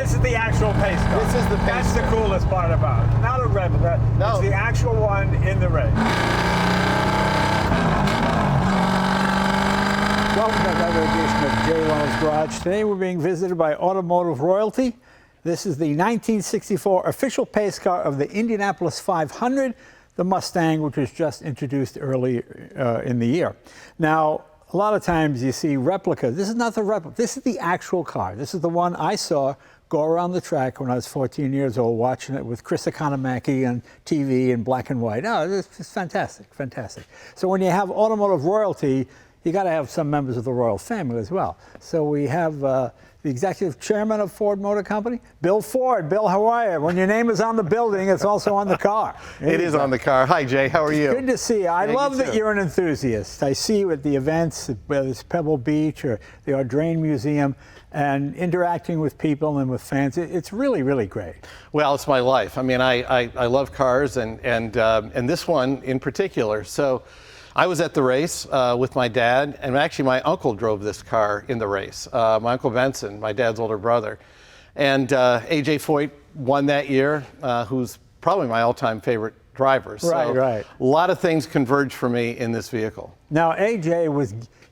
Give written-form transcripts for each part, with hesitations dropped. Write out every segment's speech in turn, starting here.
this is the actual pace car. This is the pace That's the car. coolest part about it. Not a replica. No. It's the actual one in the race. Welcome to another edition of Jay Leno's Garage. Today we're being visited by Automotive royalty. This is the 1964 official pace car of the Indianapolis 500, the Mustang, which was just introduced early in the year. Now, a lot of times you see replicas. This is not the replica. This is the actual car. This is the one I saw go around the track when I was 14 years old, watching it with Chris Economaki on TV in black and white. Oh, it's fantastic, fantastic. So when you have Automotive royalty, you got to have some members of the royal family as well. So we have the executive chairman of Ford Motor Company, Bill Ford. Bill, how are you? When your name is on the building, it's also on the car. It is on the car. Hi, Jay. How are you? Good to see you. I love that too. you're an enthusiast. I see you at the events, whether it's Pebble Beach or the Audrain Museum, and interacting with people and with fans. It's really, really great. Well, it's my life. I mean, I love cars and this one in particular. So I was at the race with my dad, and actually my uncle drove this car in the race. My Uncle Benson, my dad's older brother. And A.J. Foyt won that year, who's probably my all-time favorite driver. So Right. A lot of things converged for me in this vehicle. Now, A.J.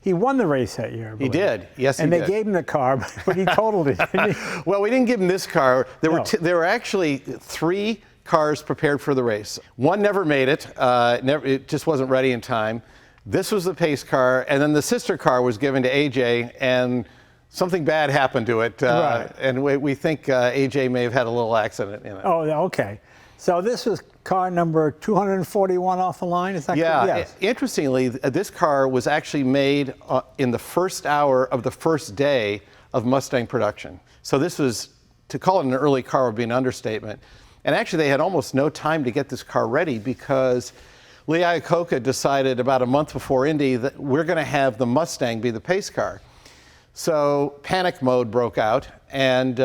he won the race that year. I He believe. did. Yes, he and did. they gave him the car, but he totaled it, didn't he? Well, we didn't give him this car. There No. there were actually 3 cars prepared for the race. One never made it. It just wasn't ready in time. This was the pace car, and then the sister car was given to AJ, and something bad happened to it. Right. And we think AJ may have had a little accident in it. Oh, okay. So this was car number 241 off the line, is that Yeah. correct? Yes. Interestingly, this car was actually made in the first hour of the first day of Mustang production. So this was, to call it an early car would be an understatement. And actually, they had almost no time to get this car ready because Lee Iacocca decided about a month before Indy that we're going to have the Mustang be the pace car. So panic mode broke out, and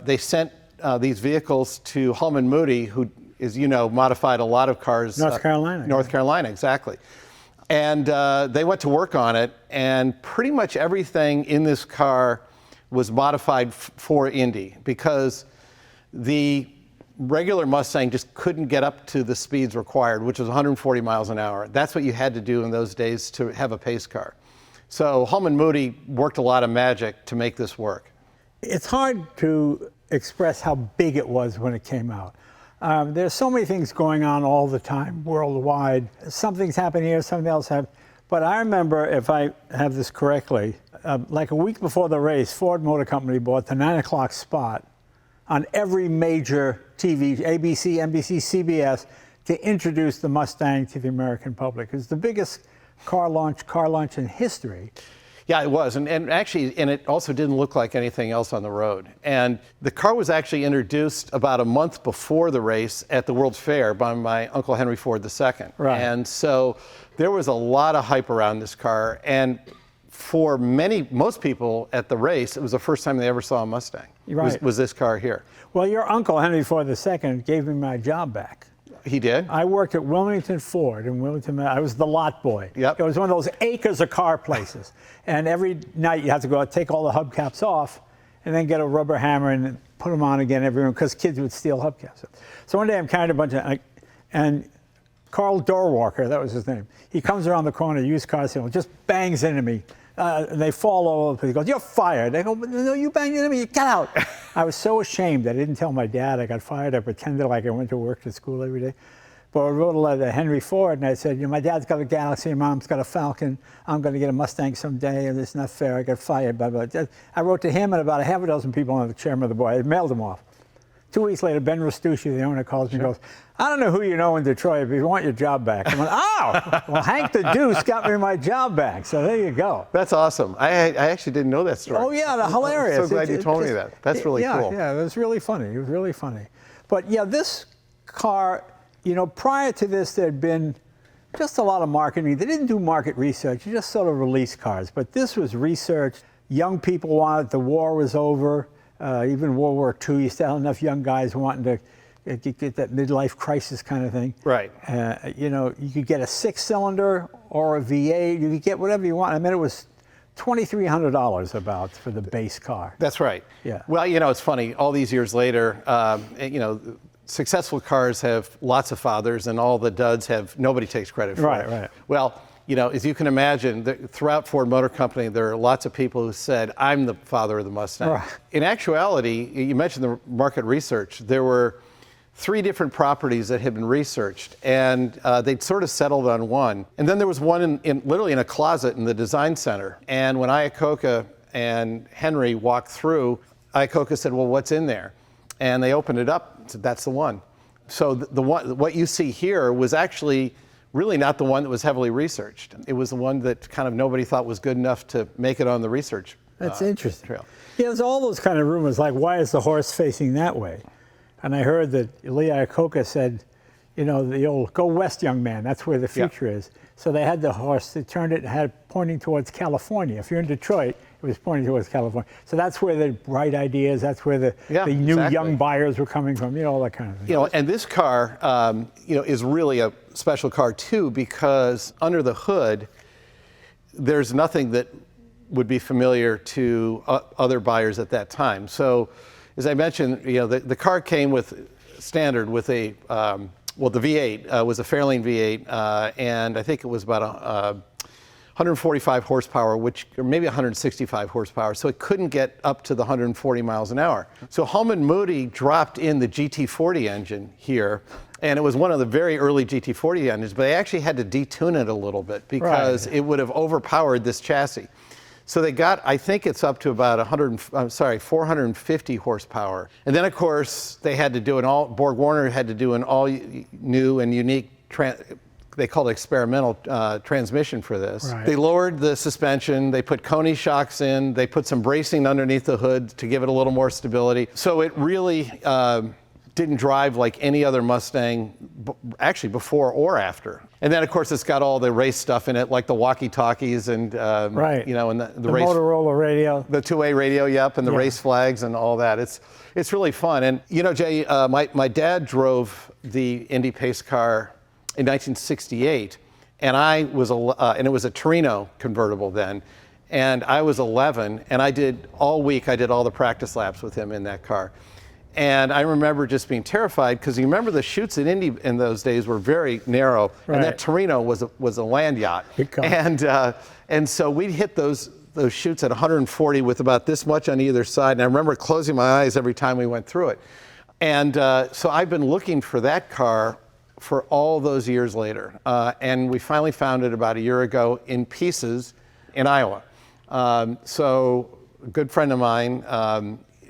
they sent these vehicles to Holman Moody, who, as you know, modified a lot of cars. North Carolina. North Carolina, exactly. And they went to work on it, and pretty much everything in this car was modified for Indy because the regular Mustang just couldn't get up to the speeds required, which was 140 miles an hour. That's what you had to do in those days to have a pace car. So Holman Moody worked a lot of magic to make this work. It's hard to express how big it was when it came out. There's so many things going on all the time worldwide. Something's happening here, something else happened. But I remember, if I have this correctly, like a week before the race, Ford Motor Company bought the 9 o'clock spot on every major TV, ABC, NBC, CBS, to introduce the Mustang to the American public. It's the biggest car launch in history. Yeah, it was, and actually, and it also didn't look like anything else on the road. And the car was actually introduced about a month before the race at the World's Fair by my Uncle Henry Ford II. Right. And so there was a lot of hype around this car, and for most people at the race, it was the first time they ever saw a Mustang. Right. Was this car here. Well, your uncle, Henry Ford II, gave me my job back. He did? I worked at Wilmington Ford in Wilmington. I was the lot boy. Yep. It was one of those acres of car places. And every night you had to go out, take all the hubcaps off, and then get a rubber hammer and put them on again every room, because kids would steal hubcaps. So one day I'm carrying a bunch of, and Carl Dorwalker, that was his name, he comes around the corner, used car sale, just bangs into me. And they fall all over the place. He goes, "You're fired." I go, "No, you banged into me. Get out." I was so ashamed. I didn't tell my dad I got fired. I pretended like I went to work to school every day. But I wrote a letter to Henry Ford, and I said, my dad's got a Galaxy, Mom's got a Falcon. I'm going to get a Mustang someday, and it's not fair. I got fired. Blah, blah. I wrote to him and about a half a dozen people on the chairman of the board. I mailed them off. 2 weeks later, Ben Restucci, the owner, calls me and goes, "I don't know who you know in Detroit, but you want your job back." I went, "Oh, well, Hank the Deuce got me my job back." So there you go. That's awesome. I actually didn't know that story. Oh, yeah, the hilarious. I'm so glad you told me that. That's really cool. Yeah, it was really funny. It was really funny. But yeah, this car, prior to this, there had been just a lot of marketing. They didn't do market research. You just sort of released cars. But this was research. Young people wanted, the war was over. Even World War II, you still had enough young guys wanting to get that midlife crisis kind of thing. Right. You could get a 6-cylinder or a V8. You could get whatever you want. I mean, it was $2,300 about for the base car. That's right. Yeah. Well, it's funny. All these years later, successful cars have lots of fathers, and all the duds have nobody takes credit for it. Right. Well, as you can imagine, throughout Ford Motor Company, there are lots of people who said, "I'm the father of the Mustang." Right. In actuality, you mentioned the market research. There were 3 different properties that had been researched, and they'd sort of settled on one. And then there was one literally in a closet in the design center. And when Iacocca and Henry walked through, Iacocca said, "Well, what's in there?" And they opened it up and said, "That's the one." So what you see here was actually really not the one that was heavily researched. It was the one that kind of nobody thought was good enough to make it on the research That's interesting. trail. Yeah, there's all those kind of rumors, like, why is the horse facing that way? And I heard that Lee Iacocca said, the old "go west, young man," that's where the future is. So they had the horse, they turned it and had it pointing towards California. If you're in Detroit, it was pointing towards California. So that's where the bright ideas, that's where the new young buyers were coming from, all that kind of thing. And this car, is really a special car too, because under the hood, there's nothing that would be familiar to other buyers at that time. So, as I mentioned, the car came with standard with a, the V8 was a Fairlane V8, and I think it was about 145 horsepower, or maybe 165 horsepower, so it couldn't get up to the 140 miles an hour. So Holman Moody dropped in the GT40 engine here, and it was one of the very early GT40 engines, but they actually had to detune it a little bit because it would have overpowered this chassis. So they got, I think it's up to about 450 horsepower. And then, of course, they had to do Borg Warner had to do an all new and unique, they called it experimental transmission for this. Right. They lowered the suspension, they put Coney shocks in, they put some bracing underneath the hood to give it a little more stability. So it really didn't drive like any other Mustang, actually before or after. And then, of course, it's got all the race stuff in it, like the walkie-talkies and and the race, Motorola radio, the 2-way radio, and the race flags and all that. It's really fun. And Jay, my dad drove the Indy Pace Car in 1968, and and it was a Torino convertible then, and I was 11, and I did all the practice laps with him in that car. And I remember just being terrified because you remember the chutes at Indy in those days were very narrow, and that Torino was a land yacht. And so we'd hit those chutes at 140 with about this much on either side. And I remember closing my eyes every time we went through it. And so I've been looking for that car for all those years later. And we finally found it about a year ago in pieces in Iowa. So a good friend of mine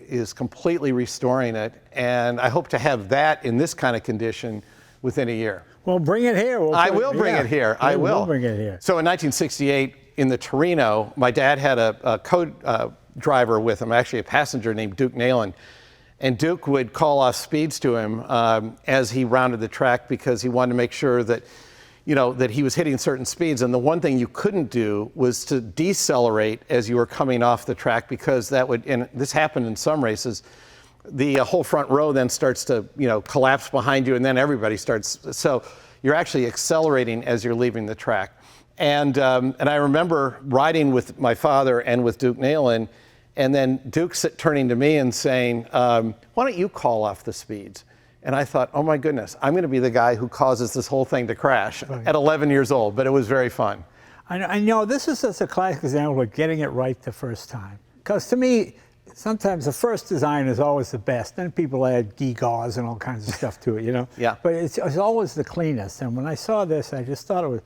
is completely restoring it, and I hope to have that in this kind of condition within a year. Well, bring it here. I will bring it here. I will bring it here. So in 1968, in the Torino, my dad had a co-driver with him, actually a passenger named Duke Nalen. And Duke would call off speeds to him as he rounded the track because he wanted to make sure that that he was hitting certain speeds. And the one thing you couldn't do was to decelerate as you were coming off the track, because that would, and this happened in some races, the whole front row then starts to, collapse behind you, and then everybody starts. So you're actually accelerating as you're leaving the track. And I remember riding with my father and with Duke Nalen, and then Duke turning to me and saying, why don't you call off the speeds? And I thought, oh my goodness, I'm going to be the guy who causes this whole thing to crash at 11 years old. But it was very fun. I know this is just a classic example of getting it right the first time. Because to me, sometimes the first design is always the best. Then people add gewgaws and all kinds of stuff to it, Yeah. But it's always the cleanest. And when I saw this, I just thought it was,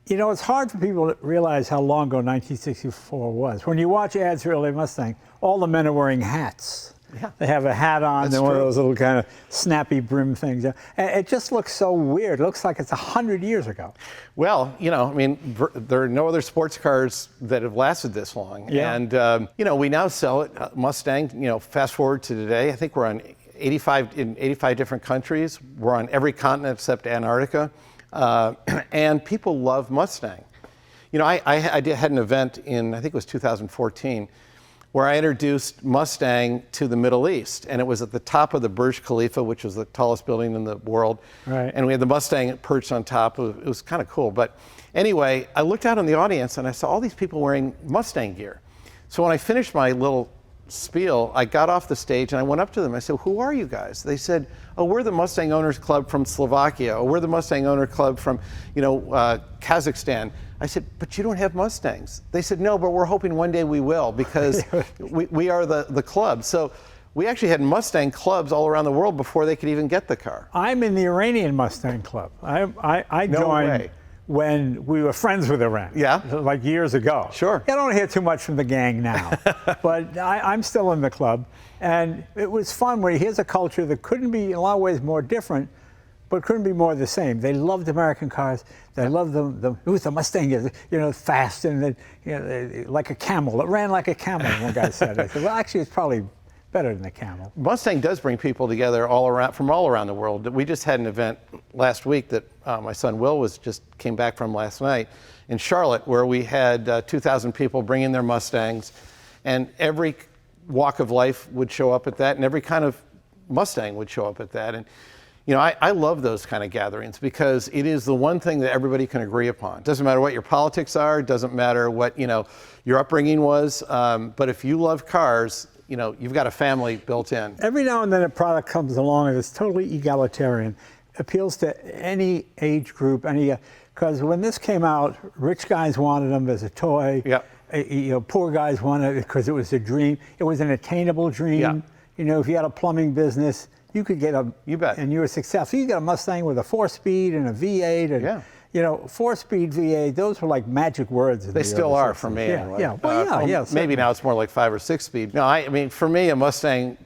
it's hard for people to realize how long ago 1964 was. When you watch ads for early Mustang, all the men are wearing hats. Yeah. They have a hat on, That's and one true. of those little kind of snappy brim things. And it just looks so weird. It looks like it's 100 years ago. Well, there are no other sports cars that have lasted this long. Yeah. And, we now sell it, Mustang, fast forward to today, I think we're on 85 different countries. We're on every continent except Antarctica. And people love Mustang. I had an event in, I think it was 2014, where I introduced Mustang to the Middle East. And it was at the top of the Burj Khalifa, which was the tallest building in the world. Right. And we had the Mustang perched on top. It was kind of cool. But anyway, I looked out in the audience and I saw all these people wearing Mustang gear. So when I finished my little spiel, I got off the stage and I went up to them. I said, "Who are you guys?" They said, "Oh, we're the Mustang Owners Club from Slovakia. Or we're the Mustang Owner Club from, Kazakhstan." I said, "But you don't have Mustangs." They said, "No, but we're hoping one day we will because we are the club." So we actually had Mustang clubs all around the world before they could even get the car. I'm in the Iranian Mustang Club. I No joined way. when we were friends with Iran. Yeah? Like years ago. Sure. I don't hear too much from the gang now, but I'm still in the club. And it was fun when here's a culture that couldn't be in a lot of ways more different, but couldn't be more the same. They loved American cars. They loved them. It was the Mustang, fast and like a camel. It ran like a camel, one guy said. I said, well, actually, it's probably better than a camel. Mustang does bring people together from all around the world. We just had an event last week that my son Will came back from last night in Charlotte, where we had 2,000 people bringing their Mustangs, and every walk of life would show up at that, and every kind of Mustang would show up at that. And I love those kind of gatherings because it is the one thing that everybody can agree upon. It doesn't matter what your politics are, it doesn't matter what your upbringing was, but if you love cars, you've got a family built in. Every now and then a product comes along that's totally egalitarian, appeals to any age group, because when this came out, rich guys wanted them as a toy. Yep. Poor guys wanted it because it was a dream. It was an attainable dream. Yeah. If you had a plumbing business, you could get You bet. and you were successful. You got a Mustang with a 4-speed and a V8, and Yeah. 4-speed V8. Those were like magic words. They still are for me. Yeah, anyway. yeah. Well, yeah. Maybe now it's more like 5 or 6 speed. No, I mean, for me, a Mustang,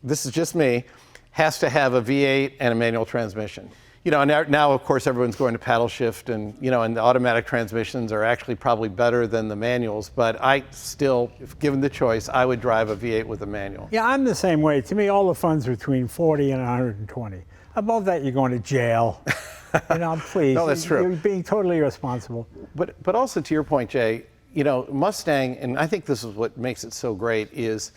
this is just me, has to have a V8 and a manual transmission. Now of course everyone's going to paddle shift, and and the automatic transmissions are actually probably better than the manuals. But I still, if given the choice, I would drive a V8 with a manual. Yeah, I'm the same way. To me, all the fun's between 40 and 120. Above that, you're going to jail. Please. No, that's true. You're being totally irresponsible. But also to your point, Jay, Mustang, and I think this is what makes it so great, is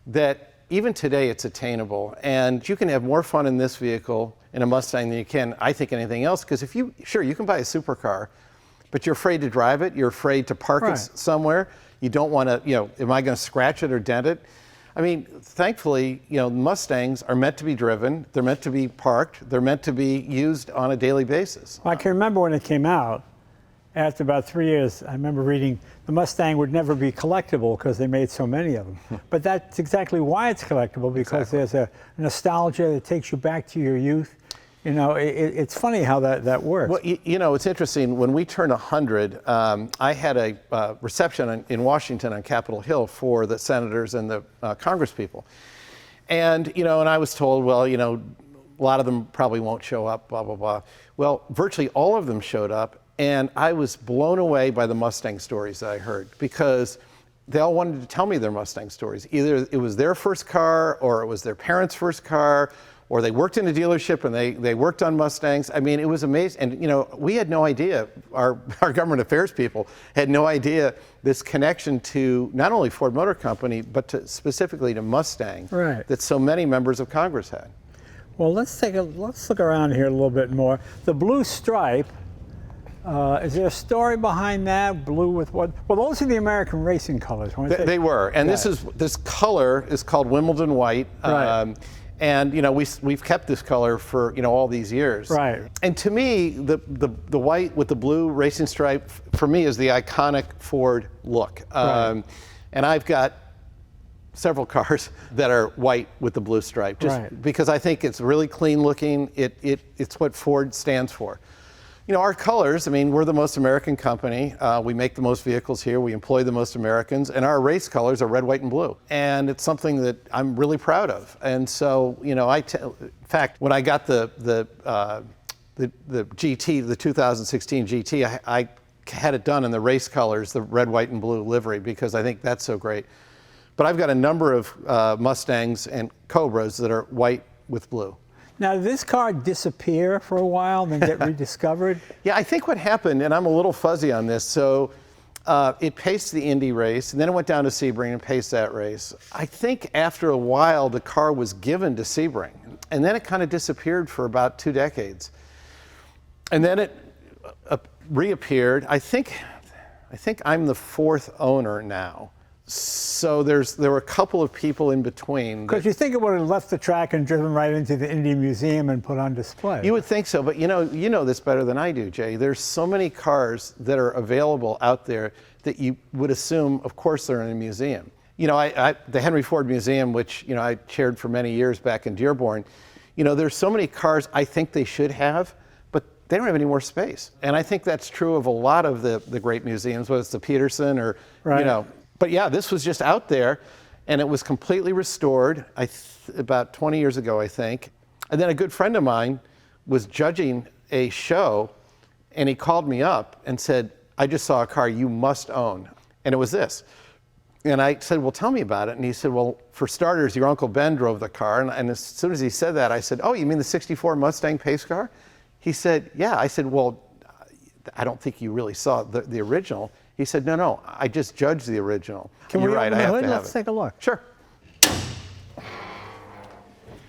that even today it's attainable, and you can have more fun in this vehicle in a Mustang than you can, I think, anything else. Because you can buy a supercar, but you're afraid to drive it. You're afraid to park it somewhere. You don't want to, am I going to scratch it or dent it? I mean, thankfully, Mustangs are meant to be driven. They're meant to be parked. They're meant to be used on a daily basis. I can remember when it came out, after about 3 years, I remember reading the Mustang would never be collectible because they made so many of them. But that's exactly why it's collectible, because there's a nostalgia that takes you back to your youth. It's funny how that works. Well, it's interesting. When we turned 100, I had a reception in Washington on Capitol Hill for the senators and the Congress people. And, and I was told, well, a lot of them probably won't show up, blah, blah, blah. Well, virtually all of them showed up. And I was blown away by the Mustang stories that I heard, because they all wanted to tell me their Mustang stories. Either it was their first car, or it was their parents' first car, or they worked in a dealership and they worked on Mustangs. I mean, it was amazing. And, we had no idea, our government affairs people had no idea this connection to not only Ford Motor Company, but specifically to Mustang, that so many members of Congress had. Well, let's look around here a little bit more. The blue stripe. Is there a story behind that? Blue with what? Well, those are the American racing colors. They were, and this color is called Wimbledon white. Right. And we've kept this color for all these years. Right. And to me, the white with the blue racing stripe for me is the iconic Ford look. Right. And I've got several cars that are white with the blue stripe, just because I think it's really clean looking. It's what Ford stands for. Our colors, I mean, we're the most American company. We make the most vehicles here. We employ the most Americans. And our race colors are red, white, and blue. And it's something that I'm really proud of. And so, in fact, when I got the GT, the 2016 GT, I had it done in the race colors, the red, white, and blue livery, because I think that's so great. But I've got a number of Mustangs and Cobras that are white with blue. Now, did this car disappear for a while and then get rediscovered? Yeah, I think what happened, and I'm a little fuzzy on this, so It paced the Indy race, and then it went down to Sebring and paced that race. I think after a while, the car was given to Sebring, and then it kind of disappeared for about 2 decades. And then it reappeared. I think I'm the 4th owner now. So there were a couple of people in between. Because you think it would have left the track and driven right into the Indy Museum and put on display. You would think so, but you know this better than I do, Jay. There's so many cars that are available out there that you would assume, of course, they're in a museum. You know, the Henry Ford Museum, which I chaired for many years back in Dearborn, there's so many cars I think they should have, but they don't have any more space. And I think that's true of a lot of the great museums, whether it's the Peterson or, right. But yeah, this was just out there, and it was completely restored about 20 years ago, I think. And then a good friend of mine was judging a show, and he called me up and said, I just saw a car you must own. And it was this. And I said, well, tell me about it. And he said, well, for starters, your Uncle Ben drove the car. And as soon as he said that, I said, oh, you mean the '64 Mustang Pace Car? He said, yeah. I said, well, I don't think you really saw the original. He said, no, I just judged the original. Can You're we right, open I the have hood? to have Let's it. take a look. Sure.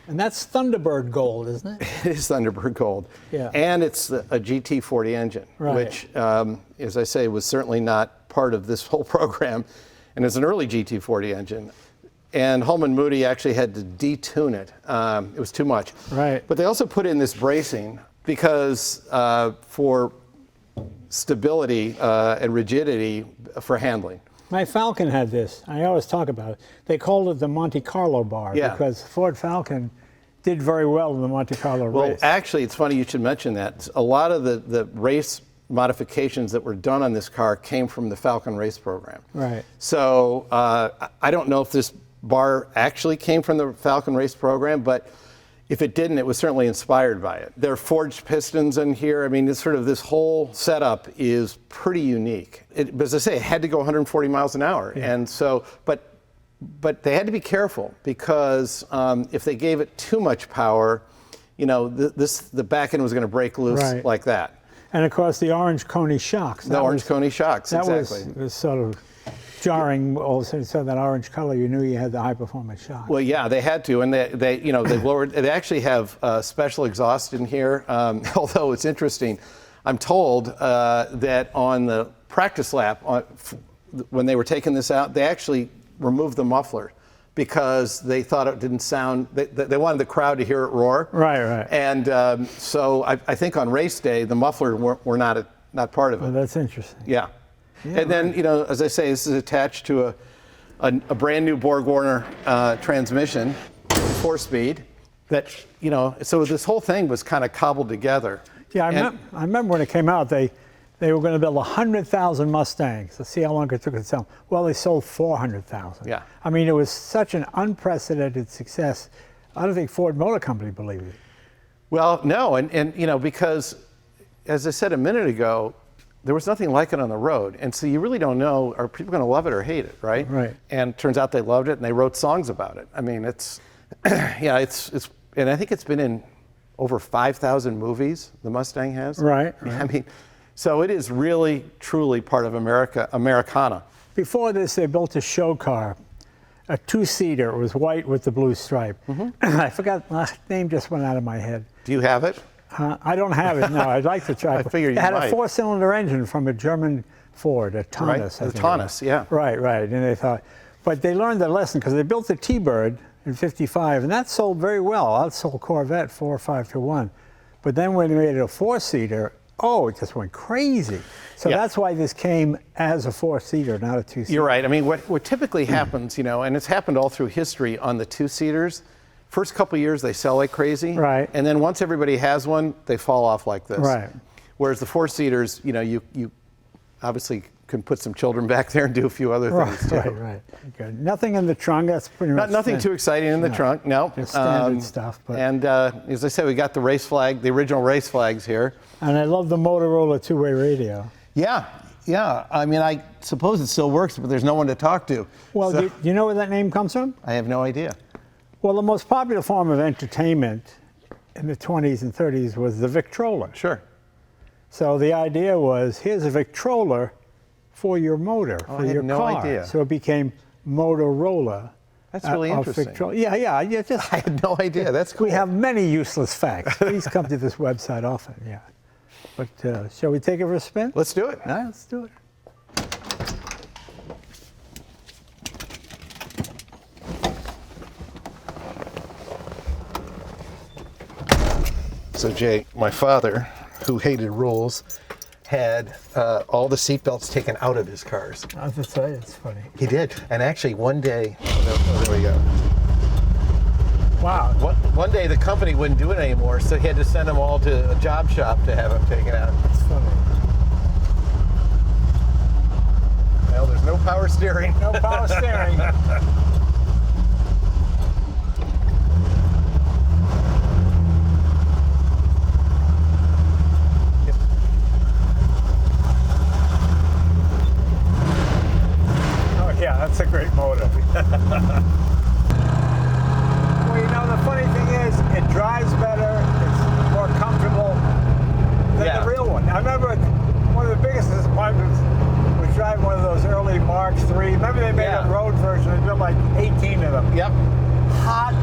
And that's Thunderbird gold, isn't it? It is Thunderbird gold. Yeah. And it's a GT40 engine, Right. which, as I say, was certainly not part of this whole program. And it's an early GT40 engine. And Holman Moody actually had to detune it. It was too much. Right. But they also put in this bracing because for stability and rigidity for handling. My Falcon had this. I always talk about it. They called it the Monte Carlo bar Yeah. because Ford Falcon did very well in the Monte Carlo Well, race. actually, it's funny you should mention that. A lot of the race modifications that were done on this car came from the Falcon race program. Right. So I don't know if this bar actually came from the Falcon race program, but if it didn't, it was certainly inspired by it. There are forged pistons in here. I mean, it's sort of this whole setup is pretty unique. But as I say, it had to go 140 miles an hour. Yeah. And so, but they had to be careful because if they gave it too much power, the back end was going to break loose Right. like that. And of course, the orange Coney shocks. The orange Coney shocks, that exactly. was sort of jarring. All of a sudden, saw that orange color, you knew you had the high performance shock. Well, yeah, they had to, and they lowered. They actually have special exhaust in here. Although it's interesting, I'm told that on the practice lap, when they were taking this out, they actually removed the muffler because they thought it didn't sound. They wanted the crowd to hear it roar. Right. And so I think on race day, the muffler were not part of it. Well, that's interesting. Yeah. And then, as I say, this is attached to a brand new Borg-Warner transmission, 4-speed, that, so this whole thing was kind of cobbled together. Yeah, I remember when it came out, they were going to build 100,000 Mustangs. Let's see how long it took to sell. Well, they sold 400,000. Yeah. I mean, it was such an unprecedented success. I don't think Ford Motor Company believed it. Well, no, and because, as I said a minute ago, there was nothing like it on the road. And so you really don't know, are people going to love it or hate it, right? Right. And it turns out they loved it, and they wrote songs about it. I mean, it's, and I think it's been in over 5,000 movies, the Mustang has. Right. I mean, so it is really, truly part of Americana. Before this, they built a show car, a 2-seater. It was white with the blue stripe. I forgot, the name just went out of my head. Do you have it? I don't have it, no. I'd like to try. I figured you It had might. a 4-cylinder engine from a German Ford, a Taunus. Right, I the think Taunus, it was. yeah. Right. And they thought, but they learned their lesson because they built the T-Bird in '55, and that sold very well. Outsold Corvette 4 or 5 to 1. But then when they made it a 4-seater, it just went crazy. So Yeah. that's why this came as a 4-seater, not a 2-seater. You're right. I mean, what typically happens, and it's happened all through history on the 2-seaters, first couple of years they sell like crazy. Right. And then once everybody has one, they fall off like this. Right. Whereas the 4-seaters, you obviously can put some children back there and do a few other things too. Right. Good. Nothing in the trunk. That's pretty much Nothing too exciting in the trunk, no. Just standard stuff. But. And as I said, we got the race flag, the original race flags here. And I love the Motorola 2-way radio. Yeah. I mean, I suppose it still works, but there's no one to talk to. Well, So- do you know where that name comes from? I have no idea. Well, the most popular form of entertainment in the 20s and 30s was the Victrola. Sure. So the idea was, here's a Victrola for your motor, for I had your no car. idea. So it became Motorola. That's really interesting. Yeah. Just, I had no idea. That's cool. we have many useless facts. Please come to this website often. Yeah. But shall we take it for a spin? Let's do it. All right, let's do it. So Jay, my father, who hated rules, had all the seatbelts taken out of his cars. I have to tell you, it's funny. He did. And actually one day, there we go. Wow. One day the company wouldn't do it anymore, so he had to send them all to a job shop to have them taken out. That's funny. Well, there's no power steering. No power steering. Oh yeah, that's a great motor. Well, you know, the funny thing is, it drives better, it's more comfortable than the real one. I remember one of the biggest disappointments was driving one of those early Mark III. Remember they made a road version, they built like 18 of them. Yep. Hot,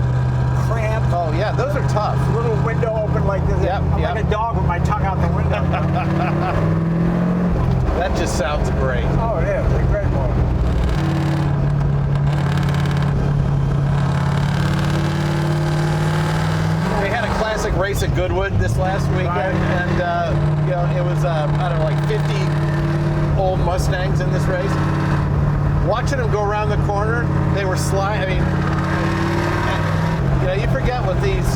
cramped. Oh yeah, those are tough. Little window open like this. Yep, I'm like a dog with my tongue out the window. That just sounds great. Oh, it is. It's a great motor. We had a classic race at Goodwood this last weekend, Right. and you know, it was I don't know, like 50 old Mustangs in this race. Watching them go around the corner, they were sliding. I mean, you know, you forget with these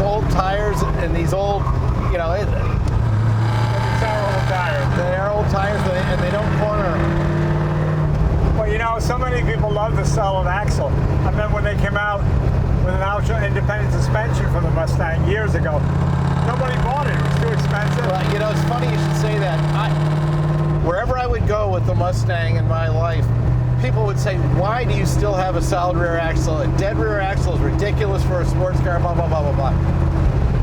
old tires and these old, you know, It's our old tires. they are old tires and they don't corner. Well, you know, so many people love the solid axle. I remember when they came out with an ultra independent suspension for the Mustang years ago. Nobody bought it. It was too expensive. Well, you know, it's funny you should say that. Wherever I would go with the Mustang in my life, people would say, why do you still have a solid rear axle? A dead rear axle is ridiculous for a sports car, blah, blah, blah, blah, blah.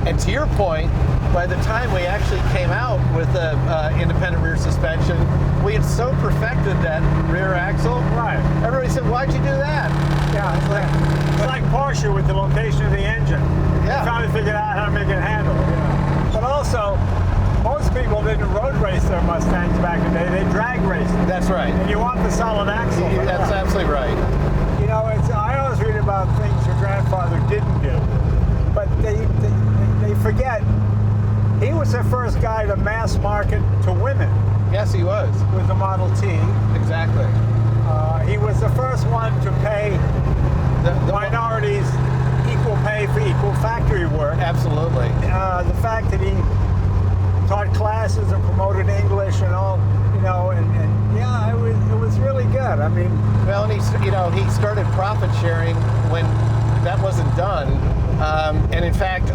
And to your point, by the time we actually came out with the independent rear suspension, we had so perfected that rear axle. Right. Everybody said, why'd you do that? Yeah, it's like Porsche with the location of the engine. Yeah. They finally figured out how to make it handle. Yeah. But also, most people didn't road race their Mustangs back in the day. They drag raced them. That's right. And you want the solid axle. for That's that. absolutely right. You know, I always read about things your grandfather didn't do, but they forget he was the first guy to mass market to women Yes, he was. with the Model T. Exactly. He was the first one to pay The minorities equal pay for equal factory work. Absolutely. The fact that he taught classes and promoted English and all, you know, and yeah, it was really good. I mean, Well, and he started profit sharing when that wasn't done, and in fact,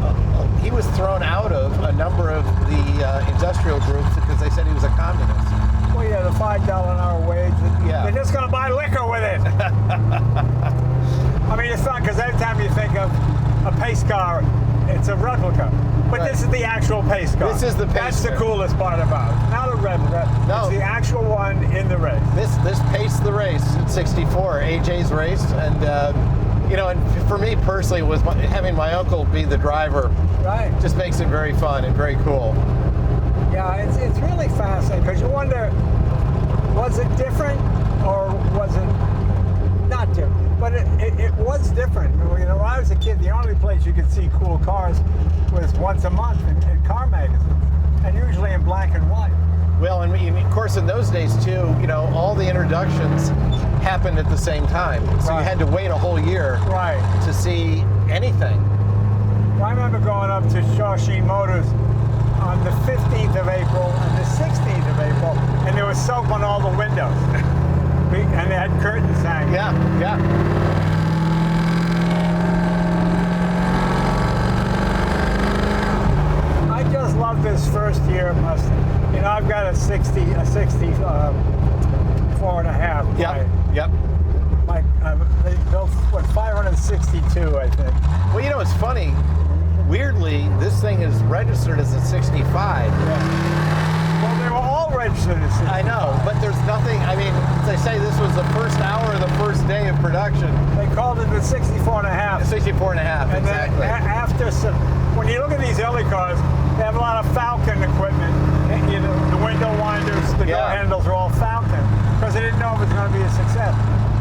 he was thrown out of a number of the industrial groups because they said he was a communist. well, yeah, the $5 an hour wage. Yeah. They're just going to buy liquor with it. I mean, it's not, because every time you think of a pace car, it's a replica. But Right. this is the actual pace car. This is the pace That's the car. coolest part about it. Not a replica. No. It's the actual one in the race. This paced the race in '64. AJ's race, and you know, and for me personally, was having my uncle be the driver Right. just makes it very fun and very cool. Yeah, it's really fascinating because you wonder, was it different or was it not different? But it was different. You know, when I was a kid, the only place you could see cool cars was once a month in car magazines, and usually in black and white. Well, and of course, in those days too, you know, all the introductions happened at the same time, so you Right. had to wait a whole year Right. to see anything. Well, I remember going up to Shawsheen Motors on the 15th of April and the 16th of April, and there was soap on all the windows. And they had curtains hanging. Yeah, yeah. I just love this first year of Mustang. You know, I've got a 64 and a half. Yep, yep. They built, what, 562, I think. Well, you know, it's funny. Weirdly, this thing is registered as a 65. Yeah. Well, they were all registered as 65. I know, but there's nothing. I they say this was the first hour of the first day of production. They called it the 64 and a half. 64 and a half, And exactly. then after some, when you look at these early cars, they have a lot of Falcon equipment. And, you know, the window winders, the door handles are all Falcon because they didn't know if it was going to be a success.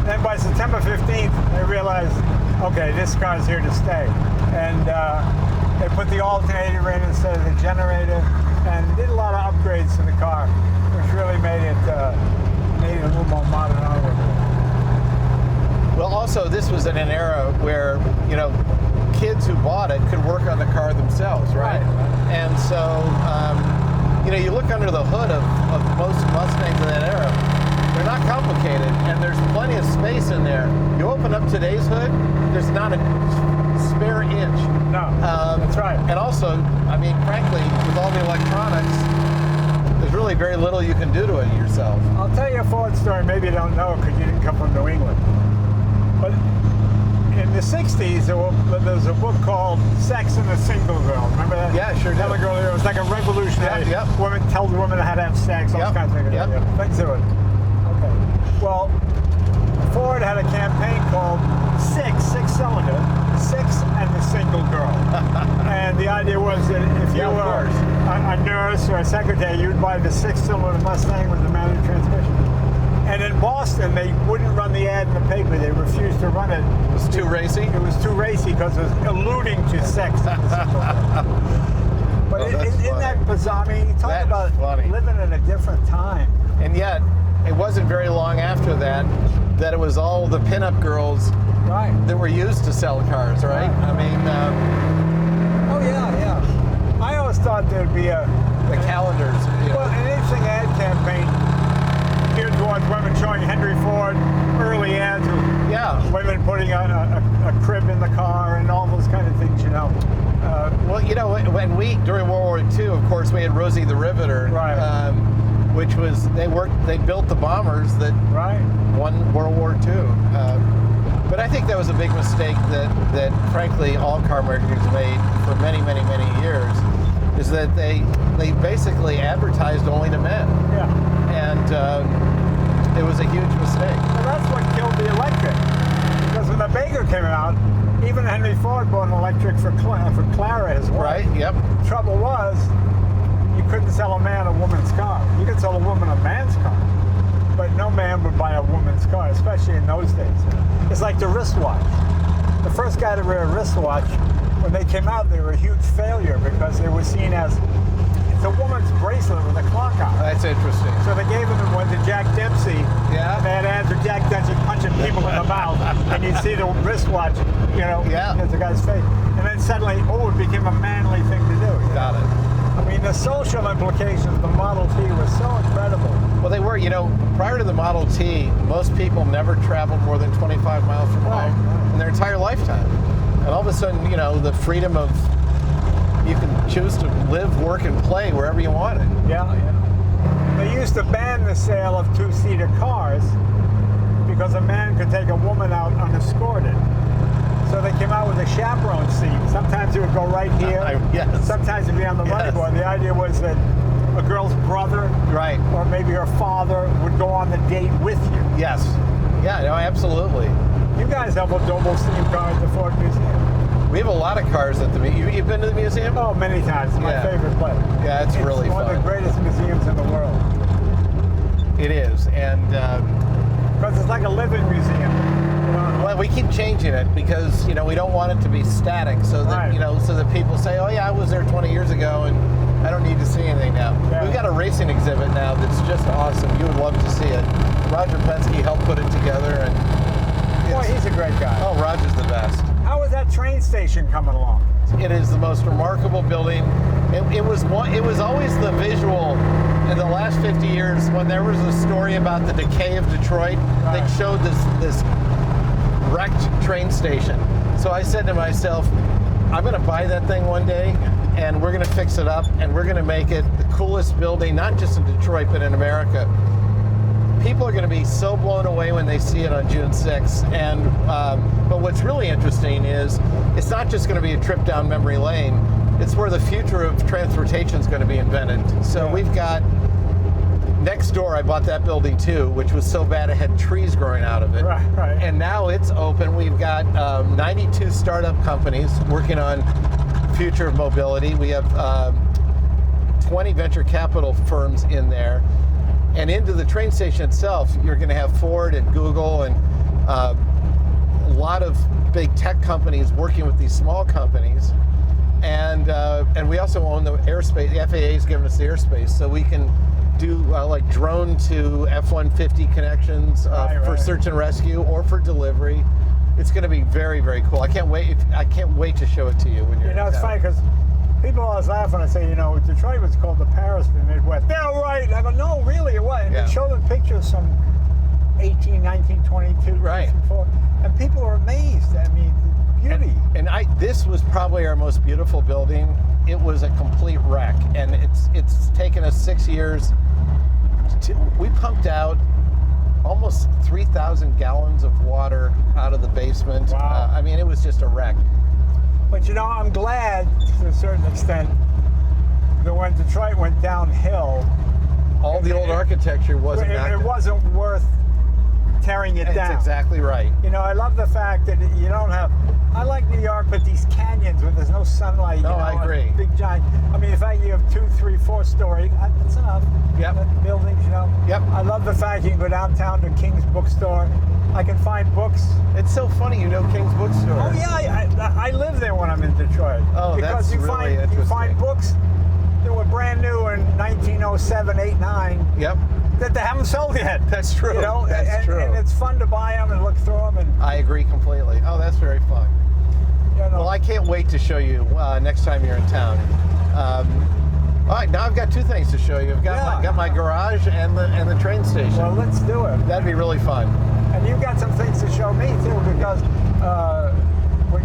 Then by September 15th, they realized, okay, this car's here to stay. And they put the alternator in instead of the generator, and did a lot of upgrades to the car, which really made it a little more modern automobile. Well, also, this was in an era where, you know, kids who bought it could work on the car themselves, right? And so, you know, you look under the hood of most Mustangs in that era, they're not complicated, and there's plenty of space in there. You open up today's hood, there's not a spare inch. No, that's right. And also, I mean, frankly, with all the electronics, there's really very little you can do to it yourself. I'll tell you a Ford story. Maybe you don't know because you didn't come from New England. But in the 60s, there was a book called Sex and the Single Girl. Remember that? Yeah, sure do. Tell a girl, it was like a revolutionary. Yep. Women tells women how to have sex, all kinds of things. Yep. Thanks to it. Okay. Well, Ford had a campaign called six-cylinder, Six and the Single Girl. And the idea was that if you were a nurse or a secretary, you'd buy the six-cylinder Mustang with the manual transmission. And in Boston, they wouldn't run the ad in the paper. They refused to run it. It was too racy? It was too racy because it was alluding to sex. But isn't that bizarre? I mean, you talk about living in a different time. And yet, it wasn't very long after that it was all the pinup girls that were used to sell cars, right? I mean... oh, yeah. I always thought there'd be the calendars. You know. Well, an interesting ad campaign geared towards women showing Henry Ford, early ads with women putting a crib in the car and all those kind of things, you know. Well, you know, during World War II, of course, we had Rosie the Riveter, which was, they built the bombers that won World War II. But I think that was a big mistake that frankly, all car makers made for many, many, many years, is that they basically advertised only to men. Yeah. And it was a huge mistake. Well, that's what killed the electric. Because when the Baker came out, even Henry Ford bought an electric for Clara, his wife. Right, yep. The trouble was, you couldn't sell a man a woman's car. You could sell a woman a man's car. But no man would buy a woman's car, especially in those days. It's like the wristwatch. The first guy to wear a wristwatch, when they came out, they were a huge failure because they were seen as, it's a woman's bracelet with a clock on it. That's interesting. So they gave them one to Jack Dempsey. Yeah. And they had ads with Jack Dempsey punching people in the mouth. And you'd see the wristwatch, you know, as the guy's face. And then suddenly, it became a manly thing to do. Got it. I mean, the social implications of the Model T were so incredible. Well, they were, you know, prior to the Model T, most people never traveled more than 25 miles from home in their entire lifetime. And all of a sudden, you know, the freedom of, you can choose to live, work, and play wherever you wanted. Yeah. They used to ban the sale of two-seater cars because a man could take a woman out unescorted. So they came out with a chaperone seat. Sometimes it would go right here. Sometimes it'd be on the running board. The idea was that a girl's brother, or maybe her father, would go on the date with you. Yes. Yeah, no, absolutely. You guys have a double steam car at the Ford Museum. We have a lot of cars at the museum. You've been to the museum? Oh, many times. It's my favorite place. Yeah, it's really fun. It's one of the greatest museums in the world. It is, and because it's like a living museum. Well, we keep changing it because, you know, we don't want it to be static, so that you know, so that people say, oh yeah, I was there 20 years ago and I don't need to see anything now. We've got a racing exhibit now that's just awesome. You would love to see it. Roger Penske helped put it together, and boy, he's a great guy. Oh, Roger's the best. How is that train station coming along? It is the most remarkable building. It was always the visual in the last 50 years when there was a story about the decay of Detroit. They showed this wrecked train station. So I said to myself, I'm going to buy that thing one day, and we're going to fix it up, and we're going to make it the coolest building, not just in Detroit, but in America. People are going to be so blown away when they see it on June 6th. And but what's really interesting is it's not just going to be a trip down memory lane. It's where the future of transportation is going to be invented. So we've got next door, I bought that building too, which was so bad it had trees growing out of it. Right, right. And now it's open. We've got 92 startup companies working on future of mobility. We have 20 venture capital firms in there. And into the train station itself, you're going to have Ford and Google and a lot of big tech companies working with these small companies. And we also own the airspace. The FAA is giving us the airspace, so we can do like drone to F-150 connections for search and rescue or for delivery. It's going to be very, very cool. I can't wait. I can't wait to show it to you when you're. You know, it's funny because people always laugh when I say, you know, Detroit was called the Paris of the Midwest. They're right. I go, no, really, it was. And they show them pictures from 1922, right? And people are amazed. I mean, the beauty. And this was probably our most beautiful building. It was a complete wreck, and it's taken us 6 years. We pumped out almost 3,000 gallons of water out of the basement. Wow. I mean, it was just a wreck. But you know, I'm glad to a certain extent that when Detroit went downhill, all the old architecture wasn't. It wasn't worth tearing it down. That's exactly right. You know, I love the fact that you don't have. I like New York, but these canyons where there's no sunlight. No, I agree. Big giant. I mean, in fact, you have 2, 3, 4-story. That's enough. Yep. Buildings, you know. Yep. I love the fact you can go downtown to King's Bookstore. I can find books. It's so funny, you know King's Bookstore. Oh yeah, I live there when I'm in Detroit. Oh, because that's really interesting. You find books that were brand new in 1907, 8, 9. Yep. That they haven't sold yet. That's true. You know, that's true. And it's fun to buy them and look through them. And I agree completely. Oh, that's very fun. you know, Well, I can't wait to show you next time you're in town. All right, now I've got 2 things to show you. I've got my garage and the train station. well, let's do it. That'd be really fun. And you've got some things to show me too, because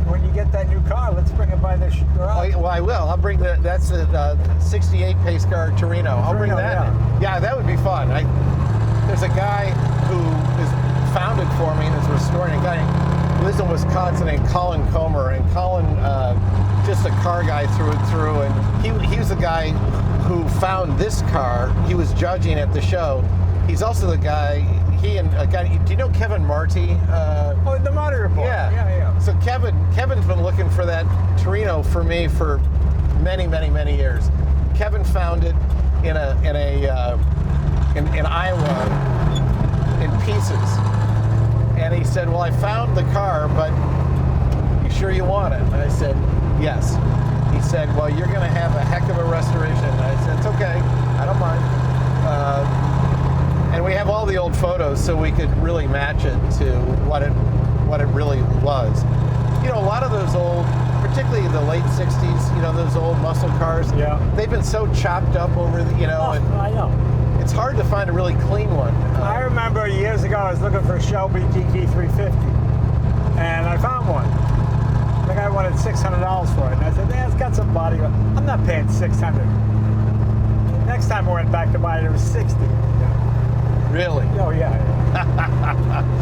when you get that new car, let's bring it by the garage. Well, I will. I'll bring that's the 68 Pace Car Torino. I'll bring that in. Yeah, that would be fun. There's a guy who is founded for me and is restoring a guy who lives in Wisconsin named Colin Comer, and Colin just a car guy through and through, and he was the guy who found this car. He was judging at the show. He's also the guy. He and a guy. Do you know Kevin Marty? The Monty Report. Yeah. So Kevin's been looking for that Torino for me for many, many, many years. Kevin found it in Iowa in pieces, and he said, "Well, I found the car, but you sure you want it?" And I said, "Yes." He said, "Well, you're going to have a heck of a restoration." And I said, "It's okay. I don't mind." And we have all the old photos, so we could really match it to what it really was. You know, a lot of those old, particularly the late '60s, you know, those old muscle cars. Yeah. They've been so chopped up over the, and I know. it's hard to find a really clean one. I remember years ago I was looking for a Shelby GT350, and I found one. The guy wanted $600 for it, and I said, "Yeah, it's got some body. I'm not paying $600." Next time I went back to buy it, it was $60. Really? Oh yeah.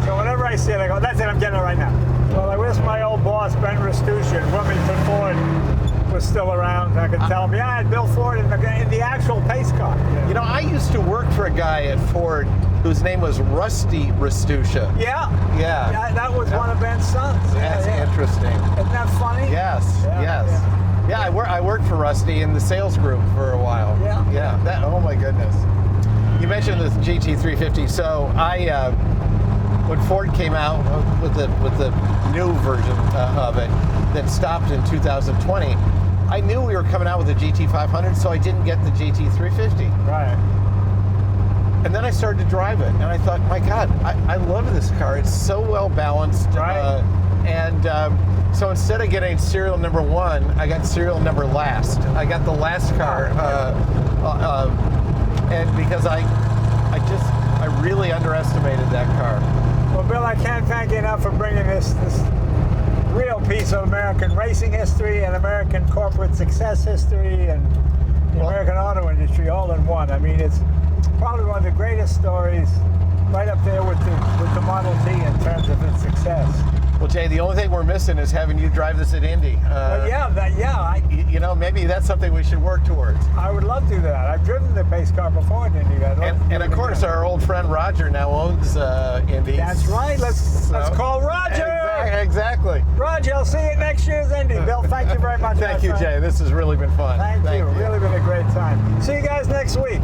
So whenever I see it, I go, "That's it. I'm getting it right now." Well, I wish my old boss Ben Restuccia at Wilmington Ford was still around. I could tell him, "Yeah, I had Bill Ford in the actual pace car." You know, I used to work for a guy at Ford whose name was Rusty Restuccia. Yeah. Yeah. That was one of Ben's sons. That's interesting. Isn't that funny? Yes. Yeah, I worked for Rusty in the sales group for a while. Yeah. Oh my goodness. You mentioned the GT350. So when Ford came out with the new version of it that stopped in 2020, I knew we were coming out with a GT500, so I didn't get the GT350. Right. And then I started to drive it, and I thought, my God, I love this car. It's so well balanced. Right. So instead of getting serial number 1, I got serial number last. I got the last car. And because I really underestimated that car. Well, Bill, I can't thank you enough for bringing this real piece of American racing history and American corporate success history and the American auto industry all in one. I mean, it's probably one of the greatest stories, right up there with the Model T in terms of its success. Well, Jay, the only thing we're missing is having you drive this at Indy. But yeah, You know, maybe that's something we should work towards. I would love to do that. I've driven the pace car before in Indy. And of course, our old friend Roger now owns Indy. That's right. Let's call Roger. Exactly. Roger, I'll see you at next year's Indy. Bill, thank you very much. Thank you, Jay. This has really been fun. Thank you. Really been a great time. See you guys next week.